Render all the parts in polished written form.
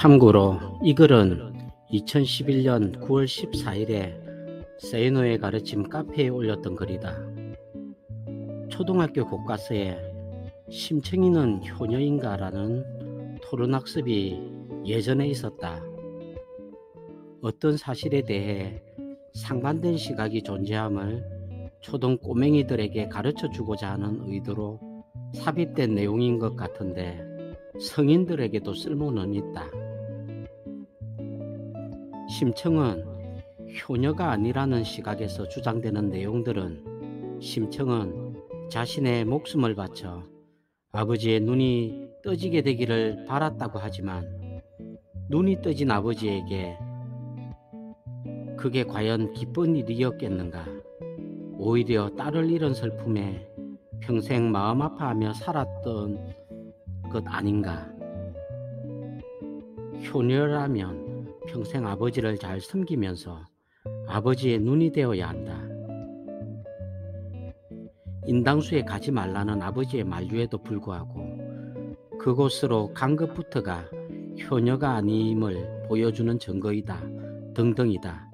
참고로 이 글은 2011년 9월 14일에 세이노의 가르침 카페에 올렸던 글이다. 초등학교 교과서에 심청이는 효녀인가 라는 토론학습이 예전에 있었다. 어떤 사실에 대해 상반된 시각이 존재함을 초등 꼬맹이들에게 가르쳐 주고자 하는 의도로 삽입된 내용인 것 같은데 성인들에게도 쓸모는 있다. 심청은 효녀가 아니라는 시각에서 주장되는 내용들은 심청은 자신의 목숨을 바쳐 아버지의 눈이 떠지게 되기를 바랐다고 하지만 눈이 떠진 아버지에게 그게 과연 기쁜 일이었겠는가? 오히려 딸을 잃은 슬픔에 평생 마음 아파하며 살았던 것 아닌가? 효녀라면 평생 아버지를 잘 섬기면서 아버지의 눈이 되어야 한다. 인당수에 가지 말라는 아버지의 만류에도 불구하고 그곳으로 간 것부터가 효녀가 아님을 보여주는 증거이다. 등등이다.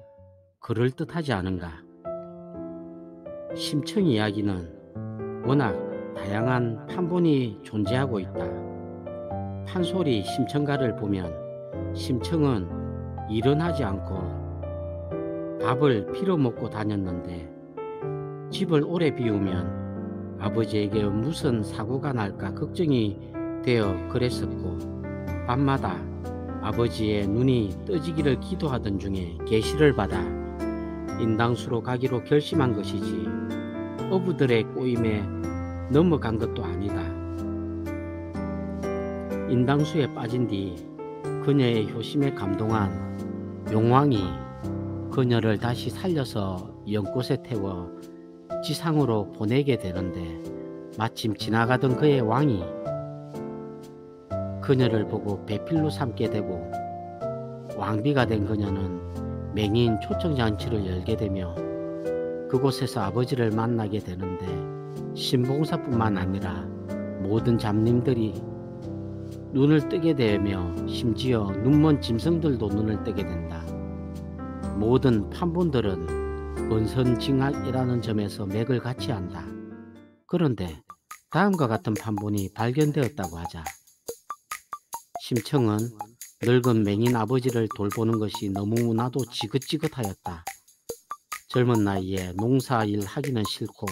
그럴듯하지 않은가? 심청 이야기는 워낙 다양한 판본이 존재하고 있다. 판소리 심청가를 보면 심청은 일은 하지 않고 밥을 빌어먹고 다녔는데 집을 오래 비우면 아버지에게 무슨 사고가 날까 걱정이 되어 그랬었고 밤마다 아버지의 눈이 떠지기를 기도하던 중에 계시를 받아 인당수로 가기로 결심한 것이지 어부들의 꼬임에 넘어간 것도 아니다. 인당수에 빠진 뒤 그녀의 효심에 감동한 용왕이 그녀를 다시 살려서 연꽃에 태워 지상으로 보내게 되는데 마침 지나가던 그의 왕이 그녀를 보고 배필로 삼게 되고 왕비가 된 그녀는 맹인 초청잔치를 열게 되며 그곳에서 아버지를 만나게 되는데 신봉사뿐만 아니라 모든 잡님들이 눈을 뜨게 되며 심지어 눈먼 짐승들도 눈을 뜨게 된다. 모든 판본들은 원선징악이라는 점에서 맥을 같이 한다. 그런데 다음과 같은 판본이 발견되었다고 하자. 심청은 늙은 맹인 아버지를 돌보는 것이 너무나도 지긋지긋하였다. 젊은 나이에 농사일 하기는 싫고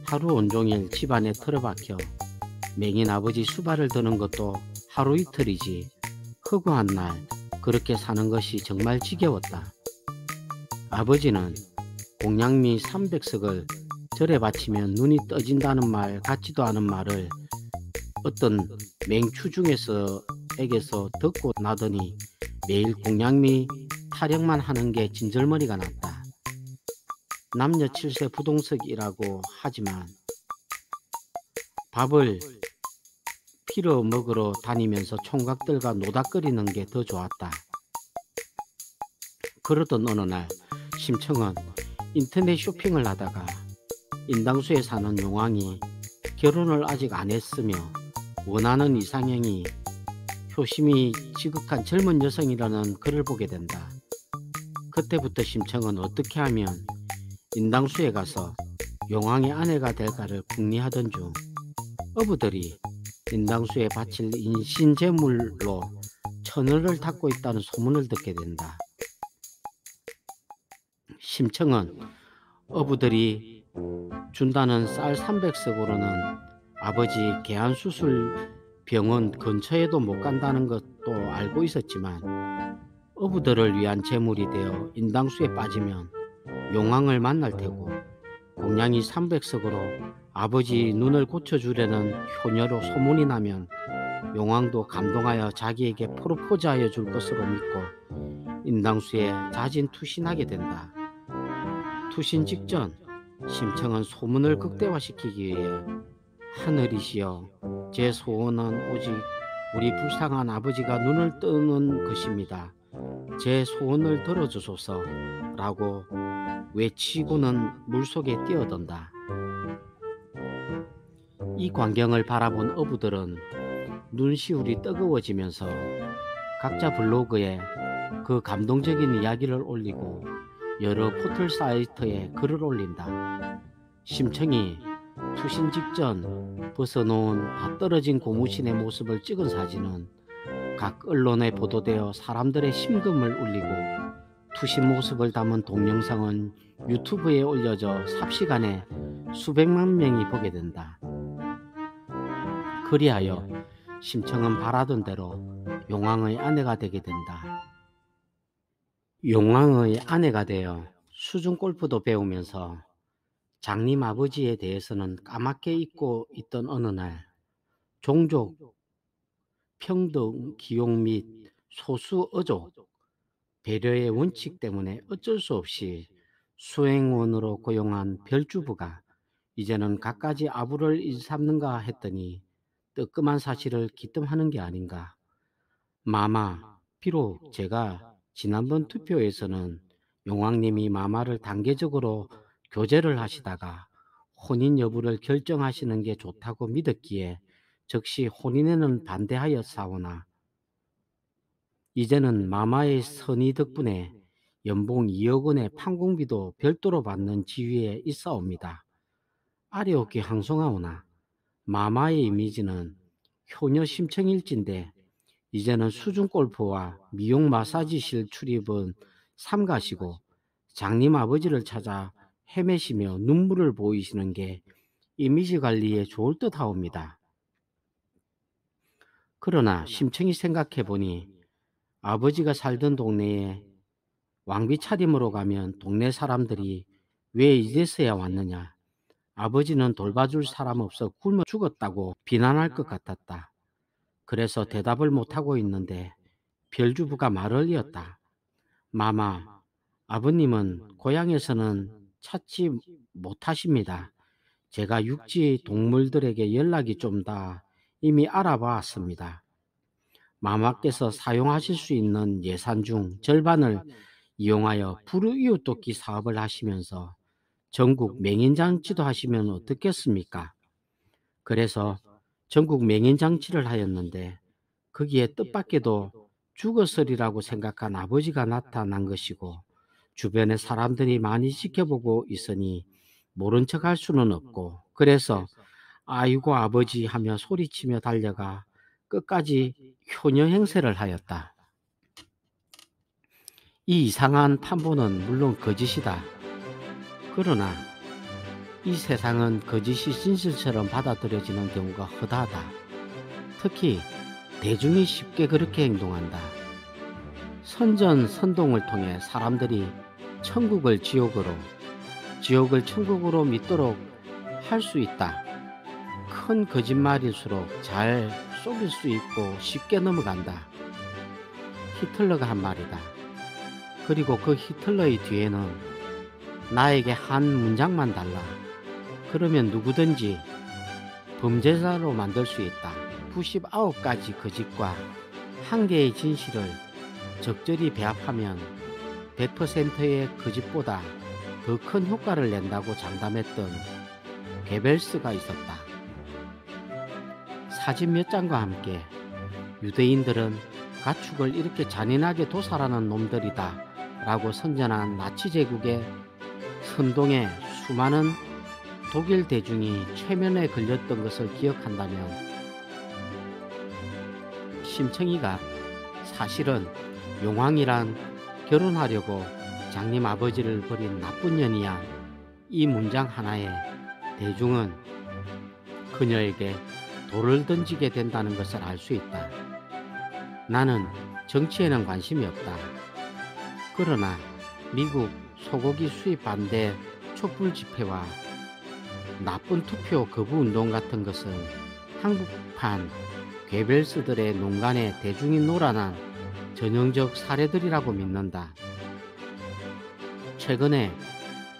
하루 온종일 집안에 틀어박혀 맹인 아버지 수발을 드는 것도 하루 이틀이지 허구한 날 그렇게 사는 것이 정말 지겨웠다. 아버지는 공양미 300석을 절에 바치면 눈이 떠진다는 말 같지도 않은 말을 어떤 맹추 중에서에게서 듣고 나더니 매일 공양미 타령만 하는 게 진절머리가 났다. 남녀 7세 부동석이라고 하지만 밥을 필어 먹으러 다니면서 총각들과 노닥거리는 게 더 좋았다. 그러던 어느 날 심청은 인터넷 쇼핑을 하다가 인당수에 사는 용왕이 결혼을 아직 안 했으며 원하는 이상형이 효심이 지극한 젊은 여성이라는 글을 보게 된다. 그때부터 심청은 어떻게 하면 인당수에 가서 용왕의 아내가 될까를 궁리하던 중 어부들이 인당수에 바칠 인신제물로 천을을 닦고 있다는 소문을 듣게 된다. 심청은 어부들이 준다는 쌀 300석으로는 아버지 개안수술 병원 근처에도 못 간다는 것도 알고 있었지만 어부들을 위한 제물이 되어 인당수에 빠지면 용왕을 만날 테고 공양이 300석으로 아버지 눈을 고쳐주려는 효녀로 소문이 나면 용왕도 감동하여 자기에게 프로포즈하여 줄 것으로 믿고 인당수에 자진투신하게 된다. 투신 직전 심청은 소문을 극대화시키기 위해 하늘이시여 제 소원은 오직 우리 불쌍한 아버지가 눈을 뜨는 것입니다. 제 소원을 들어주소서 라고 외치고는 물속에 뛰어든다. 이 광경을 바라본 어부들은 눈시울이 뜨거워지면서 각자 블로그에 그 감동적인 이야기를 올리고 여러 포털 사이트에 글을 올린다. 심청이 투신 직전 벗어놓은 다 떨어진 고무신의 모습을 찍은 사진은 각 언론에 보도되어 사람들의 심금을 울리고, 투신 모습을 담은 동영상은 유튜브에 올려져 삽시간에 수백만 명이 보게 된다. 그리하여 심청은 바라던 대로 용왕의 아내가 되게 된다. 용왕의 아내가 되어 수중 골프도 배우면서 장님 아버지에 대해서는 까맣게 잊고 있던 어느 날, 종족 평등 기용 및 소수 어족 배려의 원칙 때문에 어쩔 수 없이 수행원으로 고용한 별주부가 이제는 갖가지 아부를 일삼는가 했더니 뜨끔한 사실을 기뜸하는 게 아닌가. 마마, 비록 제가 지난번 투표에서는 용왕님이 마마를 단계적으로 교제를 하시다가 혼인 여부를 결정하시는 게 좋다고 믿었기에 즉시 혼인에는 반대하였사오나, 이제는 마마의 선의 덕분에 연봉 2억 원의 판공비도 별도로 받는 지위에 있사옵니다. 아래옵기 항송하오나 마마의 이미지는 효녀 심청일진데 이제는 수중 골프와 미용 마사지실 출입은 삼가시고 장님 아버지를 찾아 헤매시며 눈물을 보이시는 게 이미지 관리에 좋을 듯 하옵니다. 그러나 심청이 생각해 보니 아버지가 살던 동네에 왕비 차림으로 가면 동네 사람들이 왜 이제서야 왔느냐, 아버지는 돌봐줄 사람 없어 굶어 죽었다고 비난할 것 같았다. 그래서 대답을 못하고 있는데 별주부가 말을 이었다. 마마, 아버님은 고향에서는 찾지 못하십니다. 제가 육지 동물들에게 연락이 좀 다 이미 알아봤습니다. 마마께서 사용하실 수 있는 예산 중 절반을 이용하여 불우이웃돕기 사업을 하시면서 전국 맹인잔치도 하시면 어떻겠습니까? 그래서 전국 맹인잔치를 하였는데 거기에 뜻밖에도 죽었으리라고 생각한 아버지가 나타난 것이고, 주변의 사람들이 많이 지켜보고 있으니 모른 척 할 수는 없고, 그래서 아이고 아버지 하며 소리치며 달려가 끝까지 효녀 행세를 하였다. 이 이상한 탐보는 물론 거짓이다. 그러나 이 세상은 거짓이 진실처럼 받아들여지는 경우가 허다하다. 특히 대중이 쉽게 그렇게 행동한다. 선전선동을 통해 사람들이 천국을 지옥으로, 지옥을 천국으로 믿도록 할 수 있다. 큰 거짓말일수록 잘 속일 수 있고 쉽게 넘어간다. 히틀러가 한 말이다. 그리고 그 히틀러의 뒤에는 나에게 한 문장만 달라. 그러면 누구든지 범죄자로 만들 수 있다. 99가지 거짓과 1개의 진실을 적절히 배합하면 100%의 거짓보다 더 큰 효과를 낸다고 장담했던 게벨스가 있었다. 사진 몇 장과 함께 유대인들은 가축을 이렇게 잔인하게 도살하는 놈들이다 라고 선전한 나치 제국의 선동에 수많은 독일 대중이 최면에 걸렸던 것을 기억한다면, 심청이가 사실은 용왕이란 결혼하려고 장님 아버지를 버린 나쁜 년이야, 이 문장 하나에 대중은 그녀에게 돌을 던지게 된다는 것을 알 수 있다. 나는 정치에는 관심이 없다. 그러나 미국 소고기 수입 반대 촛불 집회와 나쁜 투표 거부 운동 같은 것은 한국판 괴벨스들의 농간에 대중이 놀아난 전형적 사례들이라고 믿는다. 최근에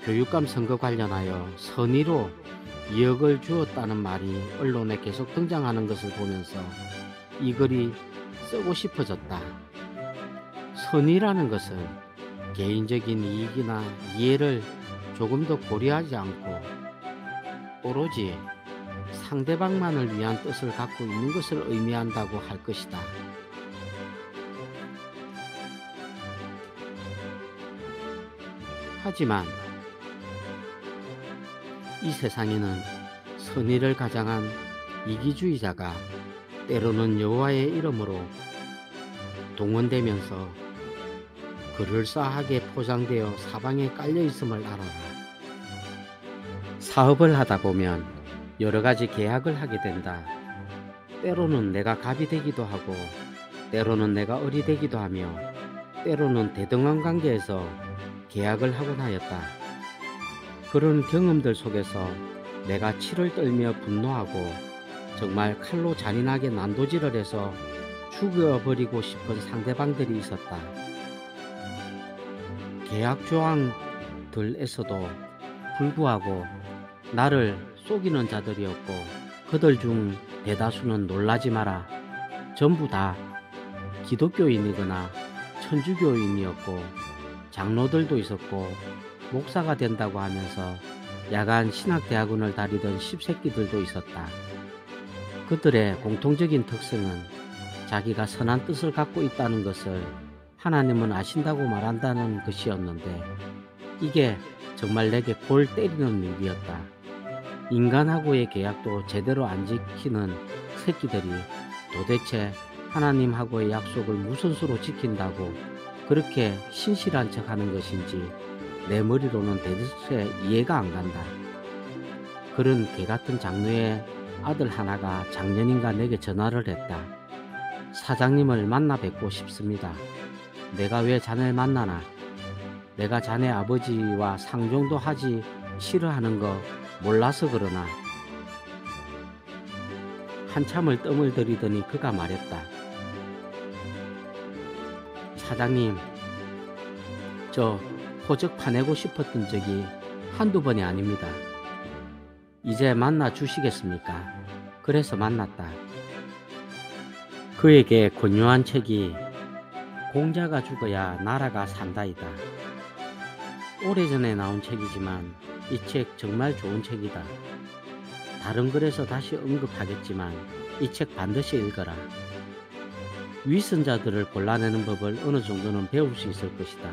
교육감 선거 관련하여 선의로 2억을 주었다는 말이 언론에 계속 등장하는 것을 보면서 이 글이 쓰고 싶어졌다. 선의라는 것은 개인적인 이익이나 이해를 조금 더 고려하지 않고 오로지 상대방만을 위한 뜻을 갖고 있는 것을 의미한다고 할 것이다. 하지만 이 세상에는 선의를 가장한 이기주의자가 때로는 여호와의 이름으로 동원되면서 그럴싸하게 포장되어 사방에 깔려 있음을 알아라. 사업을 하다 보면 여러 가지 계약을 하게 된다. 때로는 내가 갑이 되기도 하고, 때로는 내가 을이 되기도 하며, 때로는 대등한 관계에서 계약을 하곤 하였다. 그런 경험들 속에서 내가 치를 떨며 분노하고 정말 칼로 잔인하게 난도질을 해서 죽여버리고 싶은 상대방들이 있었다. 계약 조항들에서도 불구하고 나를 속이는 자들이었고, 그들 중 대다수는 놀라지 마라, 전부 다 기독교인이거나 천주교인이었고, 장로들도 있었고, 목사가 된다고 하면서 야간 신학대학원을 다니던 십새끼들도 있었다. 그들의 공통적인 특성은 자기가 선한 뜻을 갖고 있다는 것을 하나님은 아신다고 말한다는 것이었는데, 이게 정말 내게 골 때리는 일이었다. 인간하고의 계약도 제대로 안 지키는 새끼들이 도대체 하나님하고의 약속을 무슨 수로 지킨다고 그렇게 신실한 척 하는 것인지 내 머리로는 대체 이해가 안 간다. 그런 개같은 장로의 아들 하나가 작년인가 내게 전화를 했다. 사장님을 만나 뵙고 싶습니다. 내가 왜 자네를 만나나? 내가 자네 아버지와 상종도 하지 싫어하는 거 몰라서 그러나? 한참을 뜸을 들이더니 그가 말했다. 사장님, 저 호적 파내고 싶었던 적이 한두 번이 아닙니다. 이제 만나 주시겠습니까? 그래서 만났다. 그에게 권유한 책이 공자가 죽어야 나라가 산다이다. 오래전에 나온 책이지만 이 책 정말 좋은 책이다. 다른 글에서 다시 언급하겠지만 이 책 반드시 읽어라. 위선자들을 골라내는 법을 어느 정도는 배울 수 있을 것이다.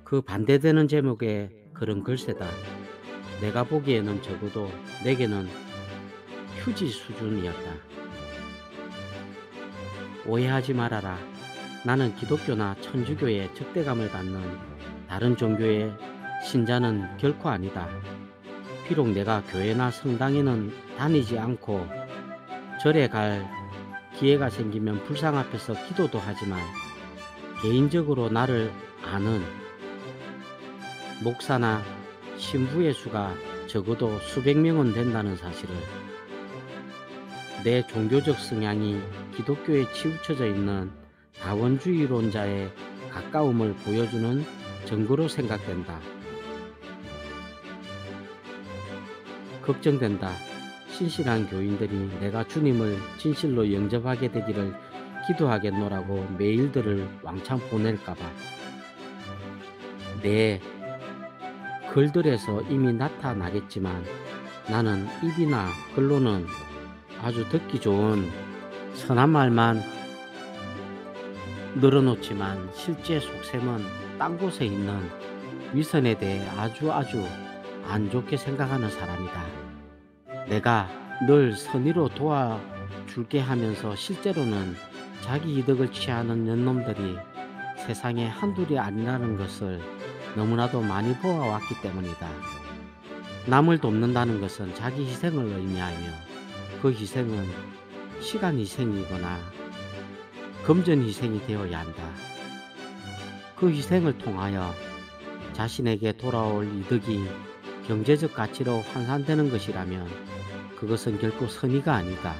그 반대되는 제목의 글은 글쎄다. 내가 보기에는 적어도 내게는 휴지 수준이었다. 오해하지 말아라. 나는 기독교나 천주교에 적대감을 갖는 다른 종교의 신자는 결코 아니다. 비록 내가 교회나 성당에는 다니지 않고 절에 갈 기회가 생기면 불상 앞에서 기도도 하지만, 개인적으로 나를 아는 목사나 신부의 수가 적어도 수백 명은 된다는 사실을, 내 종교적 성향이 기독교에 치우쳐져 있는 다원주의론자의 가까움을 보여주는 증거로 생각된다. 걱정된다. 신실한 교인들이 내가 주님을 진실로 영접하게 되기를 기도하겠노라고 메일들을 왕창 보낼까봐. 내 글들에서 이미 나타나겠지만 나는 입이나 글로는 아주 듣기 좋은 선한 말만 늘어놓지만 실제 속셈은 딴 곳에 있는 위선에 대해 아주 안 좋게 생각하는 사람이다. 내가 늘 선의로 도와줄게 하면서 실제로는 자기 이득을 취하는 년놈들이 세상에 한둘이 아니라는 것을 너무나도 많이 보아왔기 때문이다. 남을 돕는다는 것은 자기 희생을 의미하며, 그 희생은 시간 희생이거나 금전 희생이 되어야 한다. 그 희생을 통하여 자신에게 돌아올 이득이 경제적 가치로 환산되는 것이라면 그것은 결코 선의가 아니다.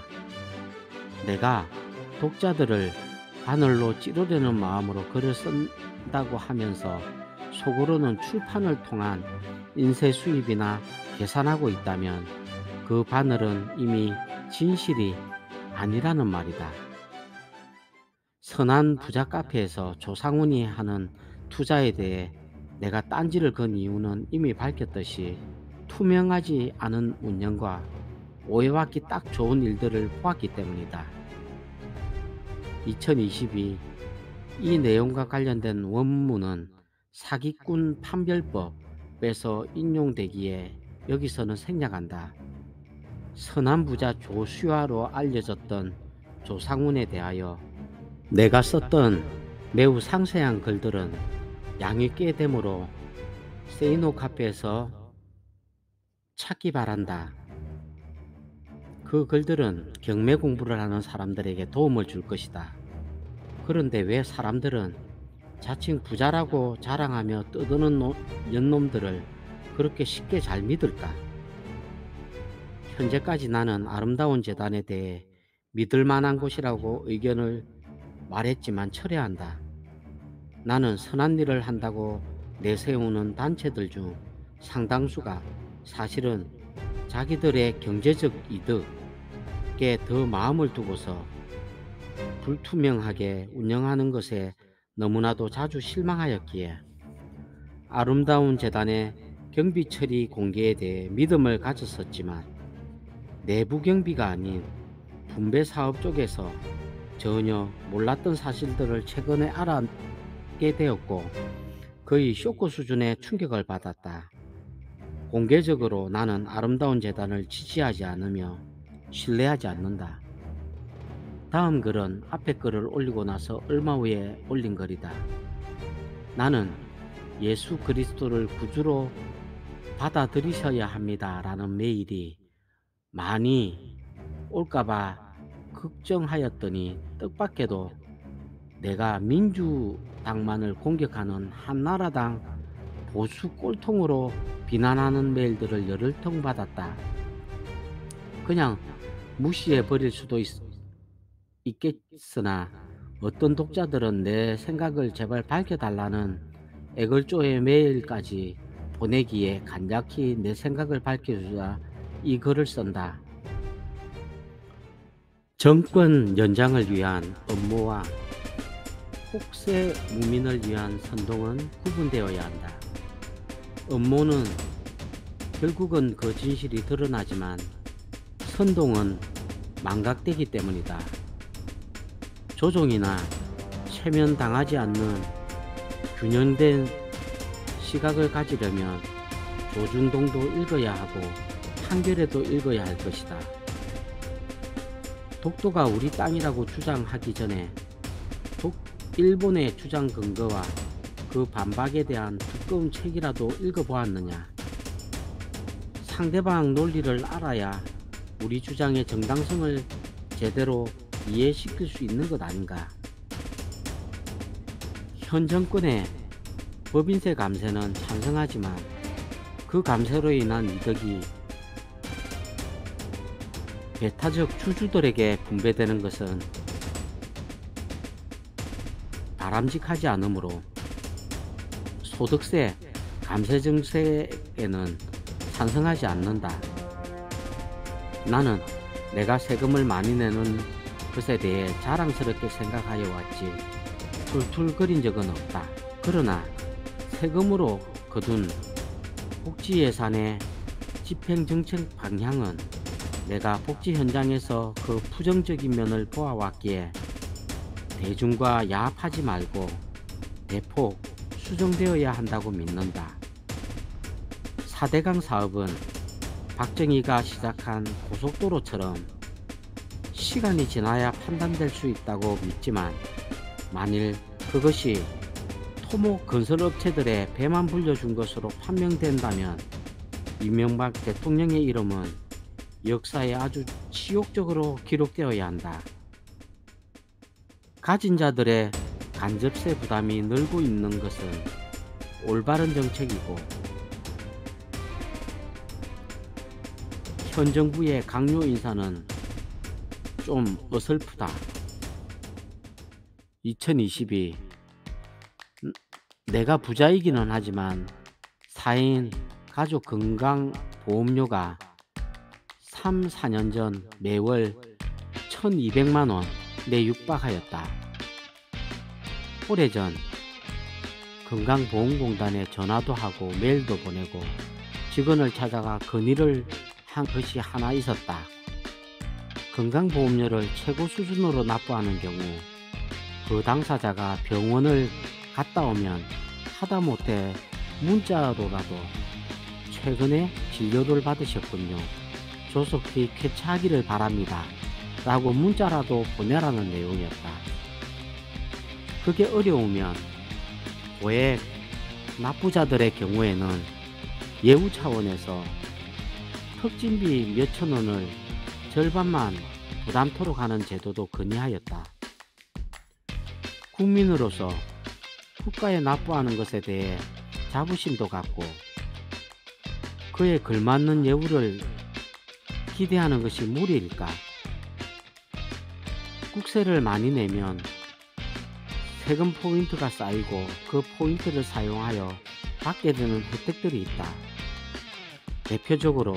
내가 독자들을 바늘로 찌르려는 마음으로 글을 쓴다고 하면서 속으로는 출판을 통한 인쇄 수입이나 계산하고 있다면 그 바늘은 이미 진실이 아니라는 말이다. 선한 부자 카페에서 조상훈이 하는 투자에 대해 내가 딴지를 건 이유는 이미 밝혔듯이 투명하지 않은 운영과 오해받기 딱 좋은 일들을 보았기 때문이다. 2022 이 내용과 관련된 원문은 사기꾼 판별법에서 인용되기에 여기서는 생략한다. 선한 부자 조슈아로 알려졌던 조상훈에 대하여 내가 썼던 매우 상세한 글들은 양이 꽤 되므로 세이노 카페에서 찾기 바란다. 그 글들은 경매 공부를 하는 사람들에게 도움을 줄 것이다. 그런데 왜 사람들은 자칭 부자라고 자랑하며 떠드는 연놈들을 그렇게 쉽게 잘 믿을까? 현재까지 나는 아름다운 재단에 대해 믿을 만한 곳이라고 의견을 말했지만 철회한다. 나는 선한 일을 한다고 내세우는 단체들 중 상당수가 사실은 자기들의 경제적 이득에 더 마음을 두고서 불투명하게 운영하는 것에 너무나도 자주 실망하였기에 아름다운 재단의 경비 처리 공개에 대해 믿음을 가졌었지만 내부 경비가 아닌 분배 사업 쪽에서 전혀 몰랐던 사실들을 최근에 알게 되었고 거의 쇼크 수준의 충격을 받았다. 공개적으로 나는 아름다운 재단을 지지하지 않으며 신뢰하지 않는다. 다음 글은 앞에 글을 올리고 나서 얼마 후에 올린 글이다. 나는 예수 그리스도를 구주로 받아들이셔야 합니다 라는 메일이 많이 올까봐 걱정하였더니 뜻밖에도 내가 민주당만을 공격하는 한나라당 보수 꼴통으로 비난하는 메일들을 열흘 통 받았다. 그냥 무시해버릴 수도 있겠으나 어떤 독자들은 내 생각을 제발 밝혀달라는 애걸조의 메일까지 보내기에 간략히 내 생각을 밝혀주자 이 글을 쓴다. 정권 연장을 위한 업무와 혹세 무민을 위한 선동은 구분되어야 한다. 업무는 결국은 그 진실이 드러나지만 선동은 망각되기 때문이다. 조종이나 체면당하지 않는 균형된 시각을 가지려면 조중동도 읽어야 하고 한겨레도 읽어야 할 것이다. 독도가 우리 땅이라고 주장하기 전에 일본의 주장 근거와 그 반박에 대한 두꺼운 책이라도 읽어보았느냐? 상대방 논리를 알아야 우리 주장의 정당성을 제대로 이해시킬 수 있는 것 아닌가? 현 정권의 법인세 감세는 찬성하지만 그 감세로 인한 이득이 배타적 주주들에게 분배되는 것은 바람직하지 않으므로 소득세 감세 정책에는 찬성하지 않는다. 나는 내가 세금을 많이 내는 것에 대해 자랑스럽게 생각하여 왔지 툴툴거린 적은 없다. 그러나 세금으로 거둔 복지 예산의 집행정책 방향은 내가 복지 현장에서 그 부정적인 면을 보아왔기에 대중과 야합하지 말고 대폭 수정되어야 한다고 믿는다. 4대강 사업은 박정희가 시작한 고속도로처럼 시간이 지나야 판단될 수 있다고 믿지만 만일 그것이 토목 건설업체들의 배만 불려준 것으로 판명된다면 이명박 대통령의 이름은 역사에 아주 치욕적으로 기록되어야 한다. 가진 자들의 간접세 부담이 늘고 있는 것은 올바른 정책이고 현 정부의 강요 인사는 좀 어설프다. 2022 내가 부자이기는 하지만 4인 가족 건강보험료가 3, 4년 전 매월 1200만원에 육박하였다. 오래전 건강보험공단에 전화도 하고 메일도 보내고 직원을 찾아가 건의를 한 것이 하나 있었다. 건강보험료를 최고 수준으로 납부하는 경우 그 당사자가 병원을 갔다 오면 하다못해 문자로라도 최근에 진료를 받으셨군요. 조속히 쾌차하기를 바랍니다. 라고 문자라도 보내라는 내용이었다. 그게 어려우면 고액 납부자들의 경우에는 예우 차원에서 특진비 몇천 원을 절반만 부담토록 하는 제도도 건의하였다. 국민으로서 국가에 납부하는 것에 대해 자부심도 갖고 그에 걸맞는 예우를 기대하는 것이 무리일까? 국세를 많이 내면 세금 포인트가 쌓이고 그 포인트를 사용하여 받게 되는 혜택들이 있다. 대표적으로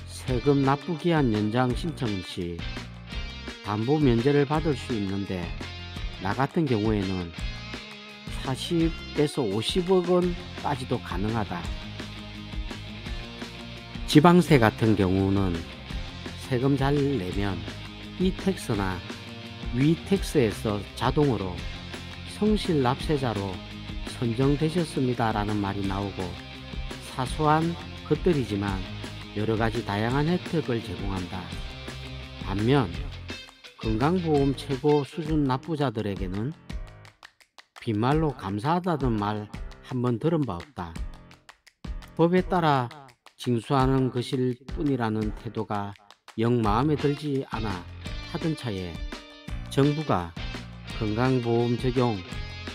세금 납부 기한 연장 신청 시 담보 면제를 받을 수 있는데 나 같은 경우에는 40에서 50억 원까지도 가능하다. 지방세 같은 경우는 세금 잘 내면 이택스나 위택스에서 자동으로 성실 납세자로 선정되셨습니다 라는 말이 나오고 사소한 것들이지만 여러가지 다양한 혜택을 제공한다. 반면 건강보험 최고 수준 납부자들에게는 빈말로 감사하다는 말 한번 들은 바 없다. 법에 따라 징수하는 것일 뿐이라는 태도가 영 마음에 들지 않아 하던 차에 정부가 건강보험 적용,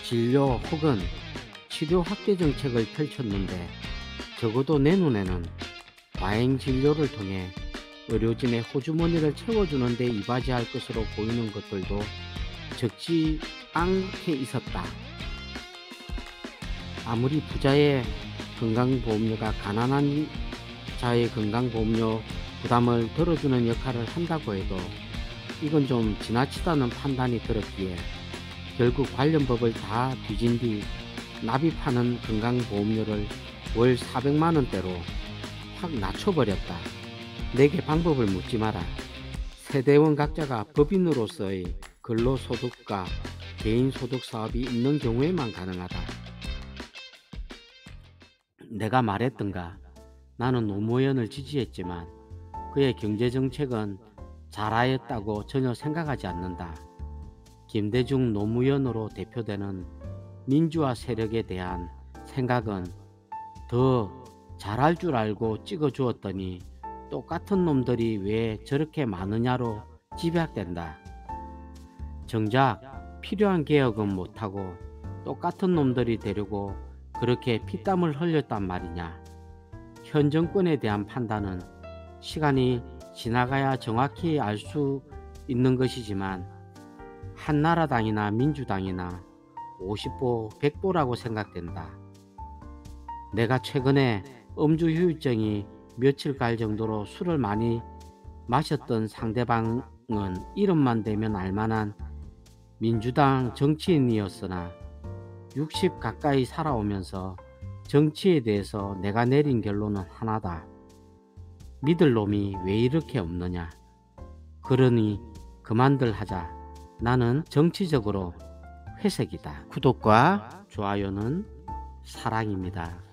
진료 혹은 치료 확대 정책을 펼쳤는데 적어도 내 눈에는 과잉 진료를 통해 의료진의 호주머니를 채워주는 데 이바지할 것으로 보이는 것들도 적지 않게 있었다. 아무리 부자의 건강보험료가 가난한 자의 건강보험료 부담을 덜어주는 역할을 한다고 해도 이건 좀 지나치다는 판단이 들었기에 결국 관련 법을 다 뒤진 뒤 납입하는 건강보험료를 월 400만원대로 확 낮춰버렸다. 내게 방법을 묻지 마라. 세대원 각자가 법인으로서의 근로소득과 개인소득 사업이 있는 경우에만 가능하다. 내가 말했던가 나는 노무현을 지지했지만 그의 경제정책은 잘하였다고 전혀 생각하지 않는다. 김대중 노무현으로 대표되는 민주화 세력에 대한 생각은 더 잘할 줄 알고 찍어주었더니 똑같은 놈들이 왜 저렇게 많으냐로 집약된다. 정작 필요한 개혁은 못하고 똑같은 놈들이 되려고 그렇게 피땀을 흘렸단 말이냐. 현 정권에 대한 판단은 시간이 지나가야 정확히 알 수 있는 것이지만 한나라당이나 민주당이나 50보 100보라고 생각된다. 내가 최근에 음주 후유증이 며칠 갈 정도로 술을 많이 마셨던 상대방은 이름만 대면 알만한 민주당 정치인이었으나 60 가까이 살아오면서 정치에 대해서 내가 내린 결론은 하나다. 믿을 놈이 왜 이렇게 없느냐. 그러니 그만들 하자. 나는 정치적으로 회색이다. 구독과 좋아요는 사랑입니다.